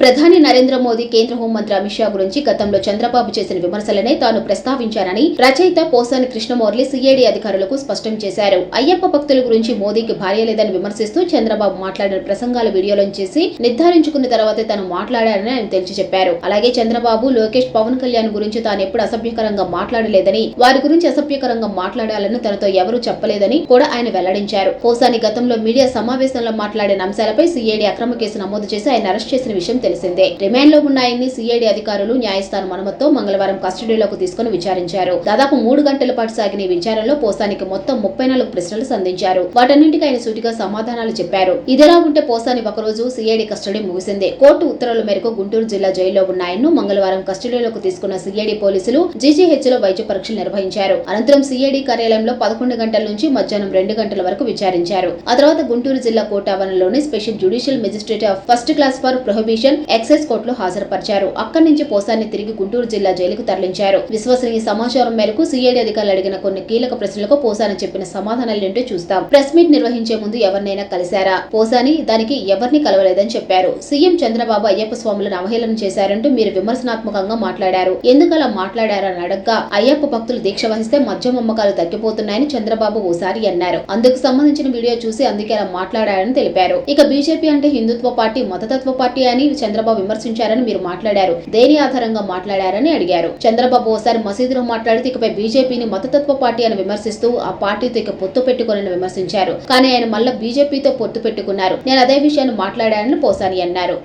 ప్రధాని నరేంద్ర మోదీ కేంద్ర హోంమంత్రి అమిత్ షా గురించి గతంలో చంద్రబాబు చేసిన విమర్శలనే తాను ప్రస్తావించానని రచయిత పోసాని కృష్ణమౌర్లి సిఐడి అధికారులకు స్పష్టం చేశారు. అయ్యప్ప భక్తుల గురించి మోదీకి భార్య లేదని విమర్శిస్తూ చంద్రబాబు మాట్లాడిన ప్రసంగాల వీడియోలను చేసి నిర్ధారించుకున్న తర్వాతే తాను మాట్లాడారని ఆయన తేల్చి చెప్పారు. అలాగే చంద్రబాబు, లోకేష్, పవన్ కళ్యాణ్ గురించి తాను ఎప్పుడు అసభ్యకరంగా మాట్లాడలేదని, వారి గురించి అసభ్యకరంగా మాట్లాడాలని తనతో ఎవరూ చెప్పలేదని కూడా ఆయన వెల్లడించారు. పోసాని గతంలో మీడియా సమావేశంలో మాట్లాడిన అంశాలపై సిఐడి అక్రమ కేసు నమోదు చేసి ఆయన అరెస్ట్ చేసిన విషయం తెలిసిందే. రిమాండ్ లో ఉన్న ఆయన్ని సిఐడి అధికారులు న్యాయస్థానం అనుమతితో మంగళవారం కస్టడీలోకి తీసుకుని విచారించారు. దాదాపు 3 గంటల పాటు సాగిన ఈ విచారణలో పోసానికి మొత్తం 34 ప్రశ్నలు సంధించారు. వాటన్నింటికి ఆయన సూటిగా సమాధానాలు చెప్పారు. ఇదిలా ఉంటే పోసాని ఒకరోజు సిఐడి కస్టడీ ముగిసింది. కోర్టు ఉత్తర్వుల మేరకు గుంటూరు జిల్లా జైల్లో ఉన్న ఆయన్ను మంగళవారం కస్టడీలోకి తీసుకున్న సిఐడి పోలీసులు జీజీహెచ్ లో వైద్య పరీక్షలు నిర్వహించారు. అనంతరం సిఐడి కార్యాలయంలో 11 గంటల నుంచి మధ్యాహ్నం 2 గంటల వరకు విచారించారు. ఆ తర్వాత గుంటూరు జిల్లా కోర్టు ఆవరణలోని special judicial magistrate of first class for prohibition excise కోర్టులో హాజరుపరిచారు. అక్కడి నుంచి పోసాన్ని తిరిగి గుంటూరు జిల్లా జైలుకు తరలించారు. విశ్వసనీయ సమాచారం మేరకు సిఐడి అధికారులు అడిగిన కొన్ని కీలక ప్రశ్నలకు పోసాని చెప్పిన సమాధానాలేంటో చూస్తాం. ప్రెస్ మీట్ నిర్వహించే ముందు ఎవరినైనా కలిశారా? పోసాని దానికి ఎవరిని కలవలేదని చెప్పారు. సీఎం చంద్రబాబు అయ్యప్ప స్వాములను అవహేళన చేశారంటూ మీరు విమర్శనాత్మకంగా మాట్లాడారు. ఎందుకు అలా మాట్లాడారని అడగ్గా అయ్యప్ప భక్తులు దీక్ష వహిస్తే మద్యం అమ్మకాలు తగ్గిపోతున్నాయని చంద్రబాబు ఓసారి అన్నారు. అందుకు సంబంధించిన వీడియో చూసి అందుకే అలా మాట్లాడారని తెలిపారు. ఇక బీజేపీ అంటే హిందుత్వ పార్టీ, మతతత్వ పార్టీ అని చంద్రబాబు విమర్శించారని మీరు మాట్లాడారు. దేని ఆధారంగా మాట్లాడారని అడిగారు. చంద్రబాబు ఓసారి మసీదులో మాట్లాడితే ఇకపై బీజేపీని మతతత్వ పార్టీ అని విమర్శిస్తూ ఆ పార్టీతో ఇక పొత్తు పెట్టుకుని విమర్శించారు. కానీ ఆయన మళ్ళా బీజేపీతో పొత్తు పెట్టుకున్నారు. నేను అదే విషయాన్ని మాట్లాడానని పోసాని అన్నారు.